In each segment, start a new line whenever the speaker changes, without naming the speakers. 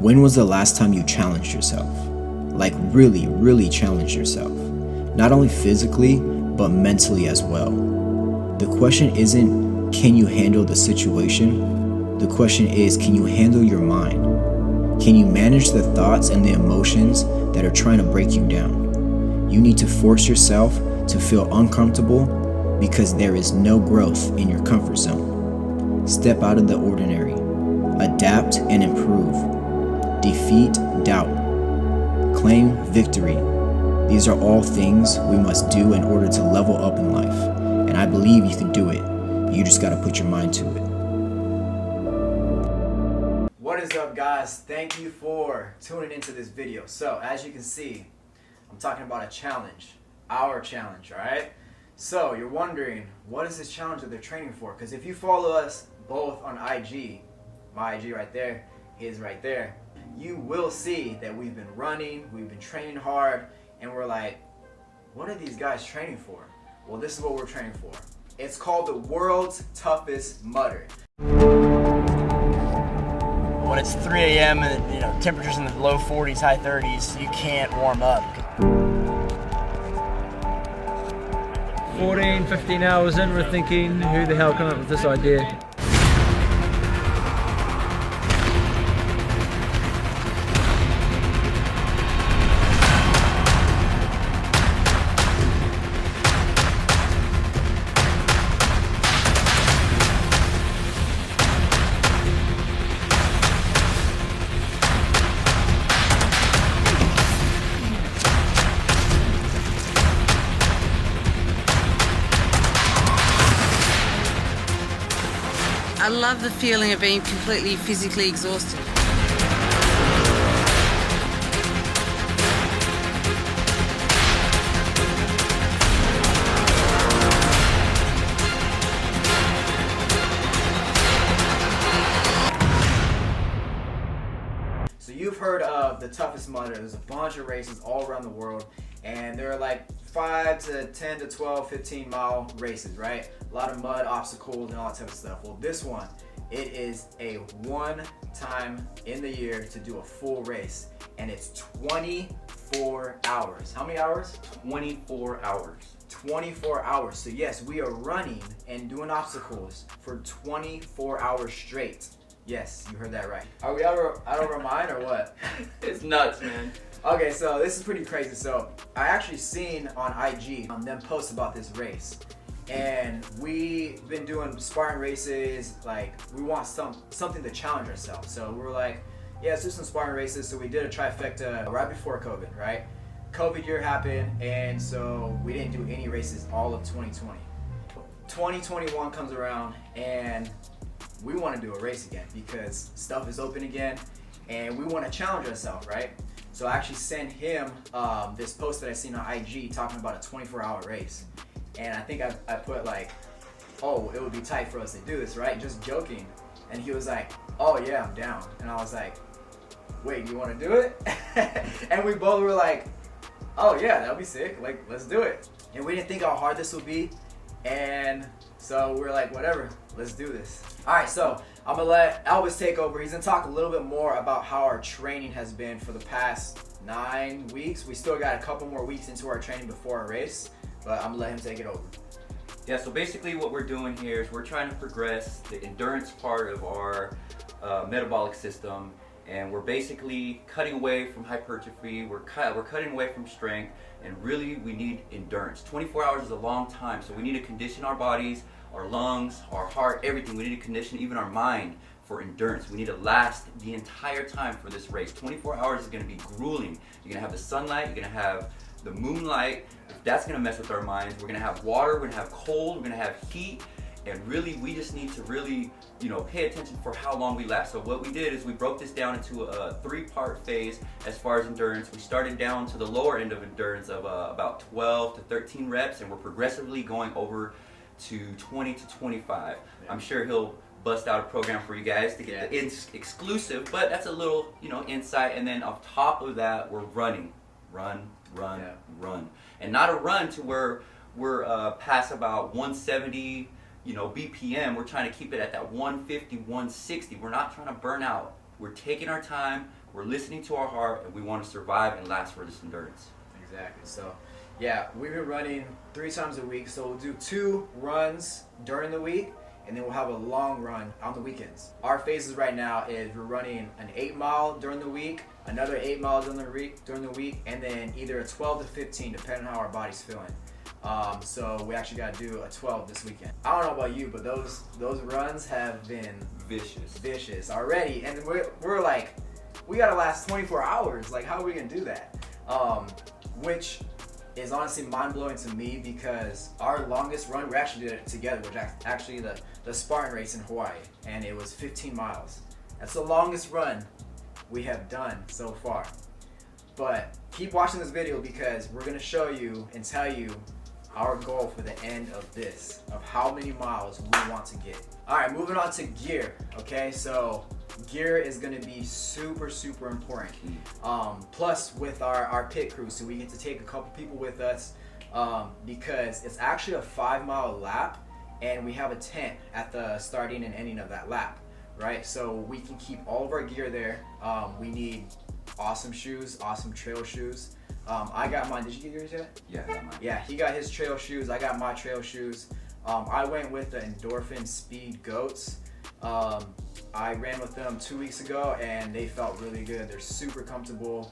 When was the last time you challenged yourself? Like really, really challenged yourself. Not only physically, but mentally as well. The question isn't, can you handle the situation? The question is, can you handle your mind? Can you manage the thoughts and the emotions that are trying to break you down? You need to force yourself to feel uncomfortable because there is no growth in your comfort zone. Step out of the ordinary. Adapt and improve. Defeat doubt. Claim victory. These are all things we must do in order to level up in life. And I believe you can do it. You just gotta put your mind to it. What is up, guys? Thank you for tuning into this video. So, as you can see, I'm talking about a challenge. Our challenge, alright? So, you're wondering, what is this challenge that they're training for? Because if you follow us both on IG, my IG right there, his right there, you will see that we've been running, we've been training hard, and we're like, what are these guys training for? Well, this is what we're training for. It's called the World's Toughest Mudder.
When it's 3 a.m. and temperatures in the low 40s, high 30s, you can't warm up.
14, 15 hours in, we're thinking, who the hell came up with this idea?
I love the feeling of being completely physically exhausted.
So you've heard of the Toughest Mudder. There's a bunch of races all around the world, and they're like 5 to 10 to 12, 15 mile races, right? A lot of mud, obstacles, and all that type of stuff. Well, this one, it is a one time in the year to do a full race, and it's 24 hours. How many hours?
24 hours.
24 hours. So yes, we are running and doing obstacles for 24 hours straight. Yes, you heard that right. Are we out of our mind or what?
It's nuts, man.
Okay, so this is pretty crazy. So I actually seen on IG them post about this race, and we've been doing Spartan races. Like, we want something to challenge ourselves. So we were like, yeah, let's do some Spartan races. So we did a trifecta right before COVID, right? COVID year happened, and so we didn't do any races all of 2020. 2021 comes around, and we want to do a race again because stuff is open again, and we want to challenge ourselves, right? So I actually sent him this post that I seen on IG talking about a 24-hour race. And I think I put like, oh, it would be tight for us to do this, right? Just joking. And he was like, oh yeah, I'm down. And I was like, wait, you want to do it? And we both were like, oh yeah, that'll be sick. Like, let's do it. And we didn't think how hard this would be. And so we're like, whatever, let's do this. All right, so I'm gonna let Elvis take over. He's gonna talk a little bit more about how our training has been for the past 9 weeks. We still got a couple more weeks into our training before our race, but I'm gonna let him take it over.
Yeah, so basically what we're doing here is we're trying to progress the endurance part of our metabolic system, and we're basically cutting away from hypertrophy, we're cutting away from strength, and really we need endurance. 24 hours is a long time, so we need to condition our bodies, our lungs, our heart, everything. We need to condition even our mind for endurance. We need to last the entire time for this race. 24 hours is going to be grueling. You're going to have the sunlight, you're going to have the moonlight. That's going to mess with our minds. We're going to have water, we're going to have cold, we're going to have heat, and really we just need to really, pay attention for how long we last. So what we did is we broke this down into a 3-part phase as far as endurance. We started down to the lower end of endurance of about 12 to 13 reps, and we're progressively going over to 20 to 25. Yeah. I'm sure he'll bust out a program for you guys to get the exclusive, but that's a little, insight. And then on top of that, we're running, run, and not a run to where we're past about 170, BPM. We're trying to keep it at that 150, 160. We're not trying to burn out. We're taking our time, we're listening to our heart, and we want to survive and last for this endurance.
Exactly. So, yeah, we've been running 3 times a week. So we'll do 2 runs during the week, and then we'll have a long run on the weekends. Our phases right now is we're running an 8 mile during the week, another 8 miles during the week, and then either a 12 to 15, depending on how our body's feeling. So we actually got to do a 12 this weekend. I don't know about you, but those runs have been vicious already, and we're like, we gotta last 24 hours. Like, how are we gonna do that? Which is honestly mind-blowing to me, because our longest run, we actually did it together, which actually the Spartan race in Hawaii, and it was 15 miles. That's the longest run we have done so far. But keep watching this video, because we're gonna show you and tell you our goal for the end of this, of how many miles we want to get. All right, moving on to gear. Okay, so gear is going to be super important. Plus with our pit crew, so we get to take a couple people with us, because it's actually a 5-mile lap, and we have a tent at the starting and ending of that lap, right? So we can keep all of our gear there. We need awesome shoes, awesome trail shoes. I got mine. Did you get yours yet?
Yeah, I got mine.
Yeah, he got his trail shoes. I got my trail shoes. I went with the Endorphin Speed Goats. I ran with them 2 weeks ago, and they felt really good. They're super comfortable.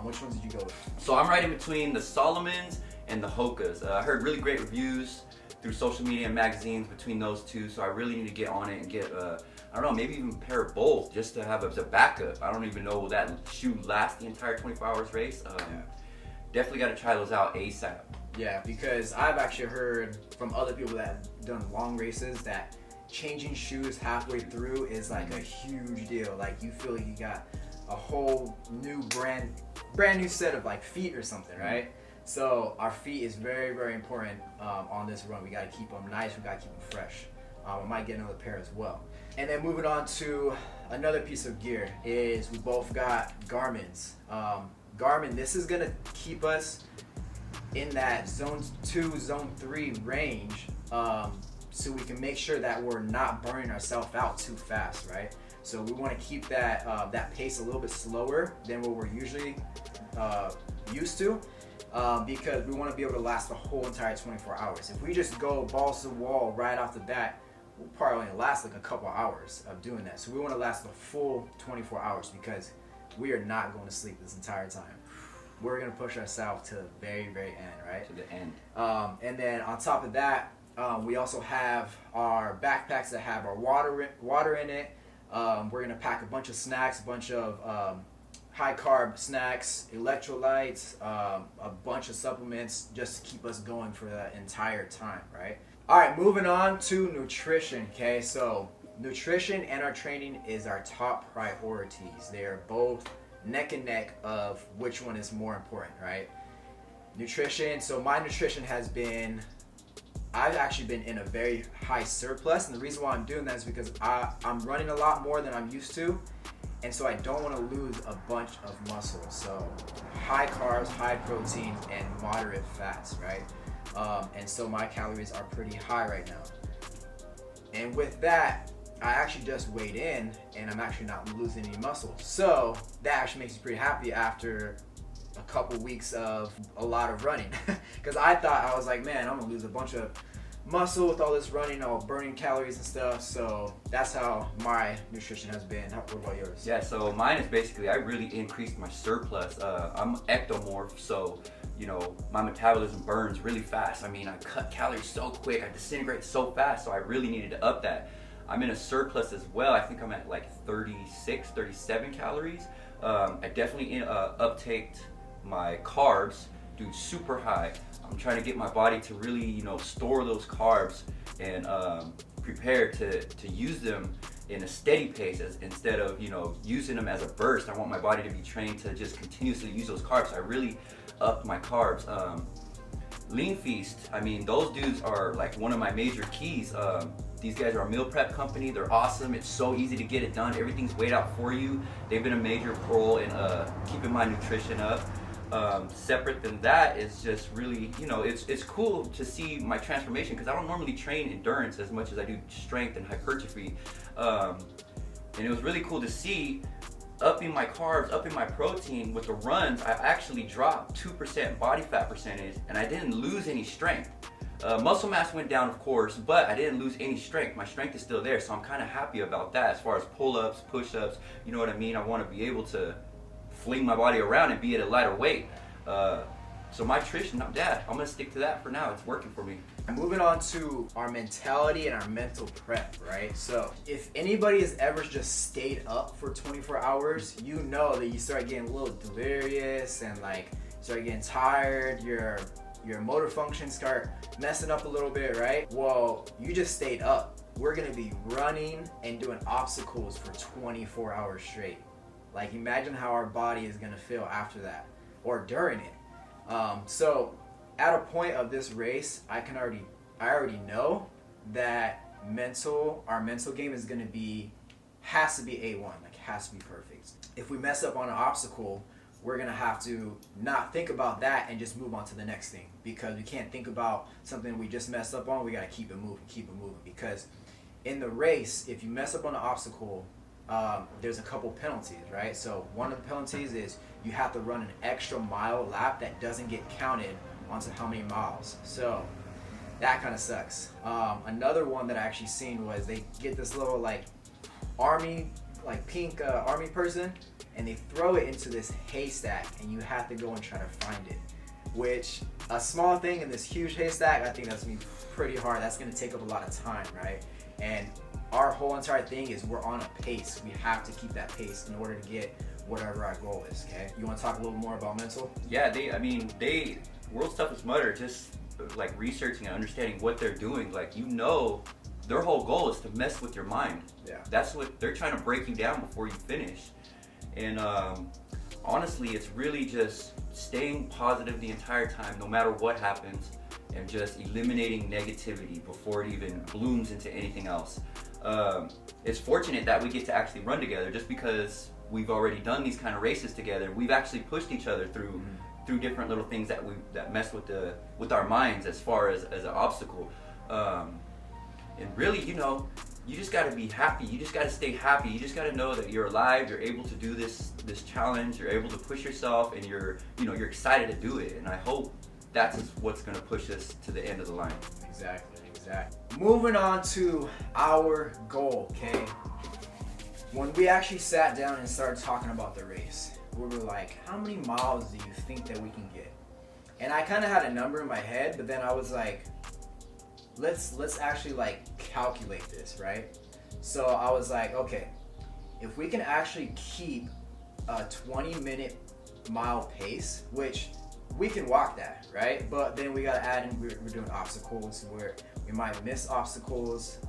Which ones did you go with?
So I'm right in between the Salomons and the Hokas. I heard really great reviews through social media and magazines between those two, so I really need to get on it and get I don't know, maybe even a pair of both, just to have as a backup. I don't even know will that shoe last the entire 24 hours race. Definitely got to try those out ASAP.
Yeah, because I've actually heard from other people that have done long races that changing shoes halfway through is like a huge deal. Like, you feel like you got a whole new brand new set of like feet or something, right? So our feet is very important on this run. We got to keep them nice. We got to keep them fresh. I might get another pair as well. And then moving on to another piece of gear is we both got Garmin's. Garmin, this is gonna keep us in that zone 2, zone 3 range, so we can make sure that we're not burning ourselves out too fast, right? So we want to keep that pace a little bit slower than what we're usually used to, because we want to be able to last the whole entire 24 hours. If we just go balls to the wall right off the bat, we'll probably only last like a couple hours of doing that. So we want to last the full 24 hours, because we are not going to sleep this entire time. We're going to push ourselves to the very end, right?
To the end.
And then on top of that, we also have our backpacks that have our water in it. We're going to pack a bunch of snacks, a bunch of high carb snacks, electrolytes, a bunch of supplements, just to keep us going for the entire time, right? All right, moving on to nutrition, okay? So nutrition and our training is our top priorities. They are both neck and neck of which one is more important, right? Nutrition, so my nutrition has been, I've actually been in a very high surplus, and the reason why I'm doing that is because I'm running a lot more than I'm used to, and so I don't want to lose a bunch of muscle. So high carbs, high protein, and moderate fats, right? And so my calories are pretty high right now. And with that, I actually just weighed in, and I'm actually not losing any muscle. So that actually makes me pretty happy after a couple weeks of a lot of running. Because I thought, I was like, man, I'm gonna lose a bunch of muscle with all this running, all burning calories and stuff. So that's how my nutrition has been. What about yours?
Yeah, so mine is basically, I really increased my surplus. I'm ectomorph, so you know, my metabolism burns really fast. I mean, I cut calories so quick, I disintegrate so fast, so I really needed to up that. I'm in a surplus as well. I think I'm at like 36, 37 calories. I definitely uptaked my carbs, doing super high. I'm trying to get my body to really, you know, store those carbs and prepare to use them in a steady pace instead of, you know, using them as a burst. I want my body to be trained to just continuously use those carbs. So I really upped my carbs. Lean Feast, I mean, those dudes are like one of my major keys. These guys are a meal prep company. They're awesome. It's so easy to get it done. Everything's weighed out for you. They've been a major role in keeping my nutrition up. Separate than that is just really, you know, it's cool to see my transformation, because I don't normally train endurance as much as I do strength and hypertrophy. And it was really cool to see upping my carbs, upping my protein with the runs, I actually dropped 2% body fat percentage, and I didn't lose any strength. Muscle mass went down, of course, but I didn't lose any strength. My strength is still there, so I'm kind of happy about that as far as pull-ups, push-ups, you know what I mean? I want to be able to fling my body around and be at a lighter weight. So my nutrition, I'm going to stick to that for now. It's working for me.
Moving on to our mentality and our mental prep, right? So if anybody has ever just stayed up for 24 hours, you know that you start getting a little delirious and like start getting tired, your motor functions start messing up a little bit, right? Well, you just stayed up. We're gonna be running and doing obstacles for 24 hours straight. Like imagine how our body is gonna feel after that or during it. So at a point of this race, I already know that our mental game is gonna has to be A1, like has to be perfect. If we mess up on an obstacle, we're gonna have to not think about that and just move on to the next thing, because we can't think about something we just messed up on. We gotta keep it moving, because in the race, if you mess up on an obstacle, there's a couple penalties, right? So one of the penalties is you have to run an extra mile lap that doesn't get counted onto how many miles. So that kind of sucks. Another one that I actually seen was they get this little like army, like pink army person, and they throw it into this haystack, and you have to go and try to find it. Which, a small thing in this huge haystack, I think that's gonna be pretty hard. That's gonna take up a lot of time, right? And our whole entire thing is we're on a pace. We have to keep that pace in order to get whatever our goal is, okay? You wanna talk a little more about mental?
Yeah, World's Toughest Mudder, just like researching and understanding what they're doing, like, you know, their whole goal is to mess with your mind.
Yeah.
That's what they're trying to break you down before you finish. And honestly, it's really just staying positive the entire time, no matter what happens, and just eliminating negativity before it even blooms into anything else. It's fortunate that we get to actually run together, just because we've already done these kind of races together. We've actually pushed each other through different little things that mess with our minds as far as an obstacle. And really, you know, you just got to be happy. You just got to stay happy. You just got to know that you're alive. You're able to do this challenge. You're able to push yourself, and you're excited to do it. And I hope that's what's going to push us to the end of the line.
Exactly. Moving on to our goal, okay? When we actually sat down and started talking about the race, we were like, how many miles do you think that we can get? And I kind of had a number in my head, but then I was like, let's actually like calculate this, right? So I was like, okay, if we can actually keep a 20-minute mile pace, which we can walk that, right? But then we gotta add in, we're doing obstacles where we might miss obstacles.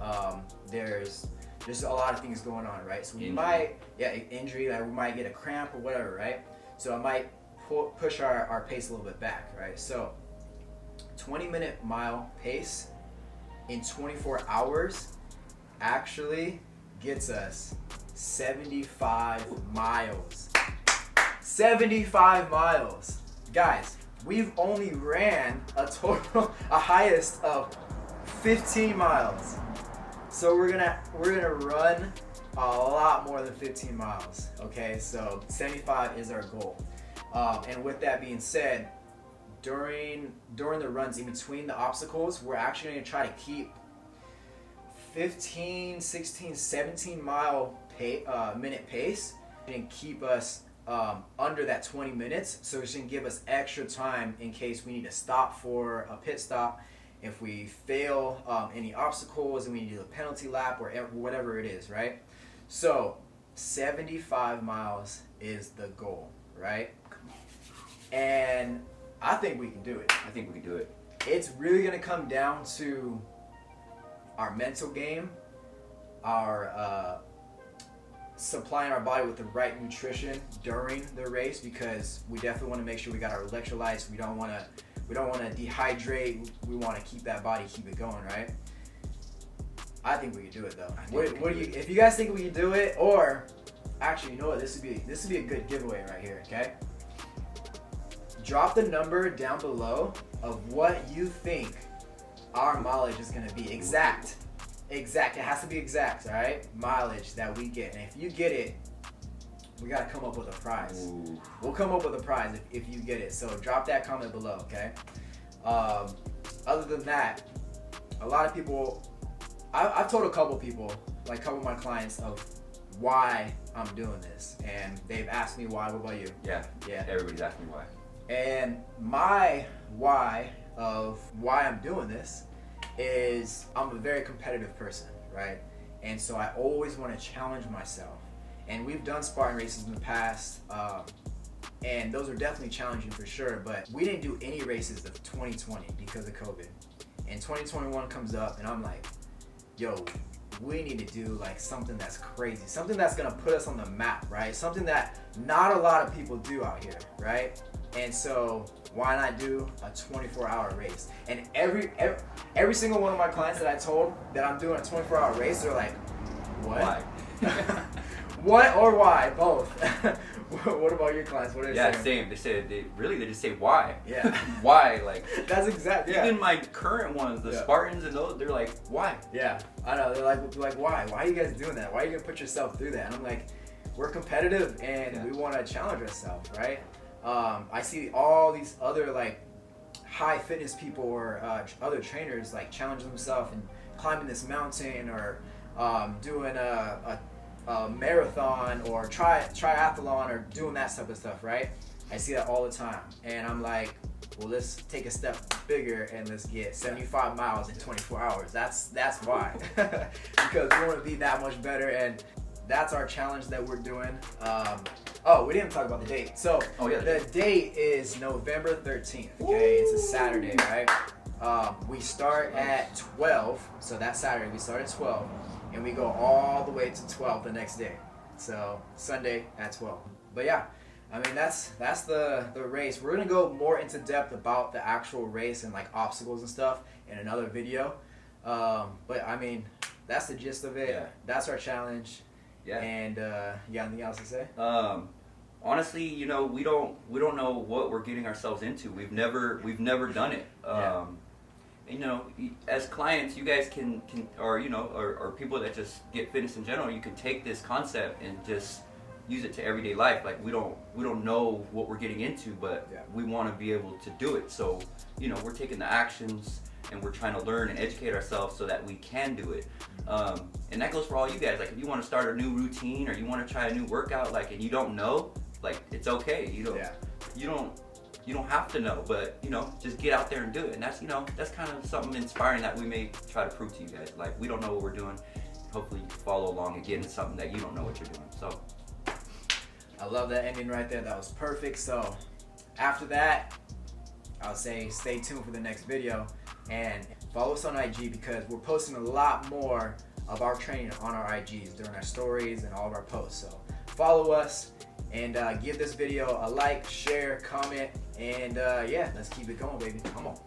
There's a lot of things going on, right? So we injury, like we might get a cramp or whatever, right? So I might push our pace a little bit back, right? So 20-minute mile pace in 24 hours actually gets us 75 miles. 75 miles. Guys, we've only ran a highest of 15 miles. So we're gonna run a lot more than 15 miles, okay? So 75 is our goal. And with that being said, during the runs in between the obstacles, we're actually gonna try to keep 15, 16, 17 minute pace and keep us under that 20 minutes, so it's gonna give us extra time in case we need to stop for a pit stop, if we fail any obstacles and we need to do a penalty lap or whatever it is, right? So 75 miles is the goal, right? And I think we can do it.
I think we can do it.
It's really gonna come down to our mental game, our supplying our body with the right nutrition during the race, because we definitely want to make sure we got our electrolytes. We don't want to dehydrate. We want to keep that body, keep it going, right? I think we can do it though. If you guys think we can do it, or actually, you know what? This would be a good giveaway right here. Okay. Drop the number down below of what you think our mileage is gonna be. Exact. It has to be exact, all right? Mileage that we get. And if you get it we gotta come up with a prize.
Ooh.
We'll come up with a prize if you get it. So drop that comment below, okay? Other than that, a lot of people, I've told a couple people, like a couple of my clients, of why I'm doing this, and they've asked me why. What about you?
Yeah. Everybody's asking me why.
And my why of why I'm doing this is I'm a very competitive person, right? And so I always want to challenge myself. And we've done Spartan races in the past, and those are definitely challenging for sure, but we didn't do any races of 2020 because of COVID. And 2021 comes up and I'm like, yo, we need to do like something that's crazy, something that's gonna put us on the map, right? Something that not a lot of people do out here, right? And so why not do a 24-hour race? And every single one of my clients that I told that I'm doing a 24-hour race, they're like, what?
Why?
What or why? Both. What about your clients? What are they saying?
Same. They said they just say why.
Yeah.
Why? Like
That's exactly. Yeah.
even my current ones, the
Yeah.
Spartans and those, they're like, why?
Yeah, I know. They're like, why? Why are you guys doing that? Why are you gonna put yourself through that? And I'm like, we're competitive and we want to challenge ourselves, right? I see all these other like high fitness people or other trainers like challenge themselves and climbing this mountain or doing a marathon or triathlon or doing that type of stuff, right? I see that all the time, and I'm like, well, let's take a step bigger and let's get 75 miles in 24 hours. That's why, because we want to be that much better, and that's our challenge that we're doing. Oh, we didn't talk about the date. So the date is November 13th. Okay, it's a Saturday, right? We start at 12, so that Saturday we start at 12, and we go all the way to 12 the next day. So Sunday at 12. But yeah, I mean that's the race. We're gonna go more into depth about the actual race and like obstacles and stuff in another video. But I mean that's the gist of it.
Yeah.
That's our challenge.
Yeah.
And you got anything else to say?
Honestly, you know, we don't know what we're getting ourselves into. We've never done it.
Yeah.
You know, as clients, you guys can or you know, or people that just get fitness in general, you can take this concept and just use it to everyday life. Like we don't know what we're getting into, but we want to be able to do it. So, you know, we're taking the actions and we're trying to learn and educate ourselves so that we can do it. And that goes for all you guys. Like if you want to start a new routine or you want to try a new workout, like, and you don't know, like it's okay. You don't have to know, but you know, just get out there and do it. And that's, you know, that's kind of something inspiring that we may try to prove to you guys. Like we don't know what we're doing. Hopefully you can follow along and get into something that you don't know what you're doing. So
I love that ending right there. That was perfect. So after that, I'll say stay tuned for the next video and follow us on IG because we're posting a lot more of our training on our IGs during our stories and all of our posts. So follow us and give this video a like, share, comment, and yeah, let's keep it going, baby. Come on.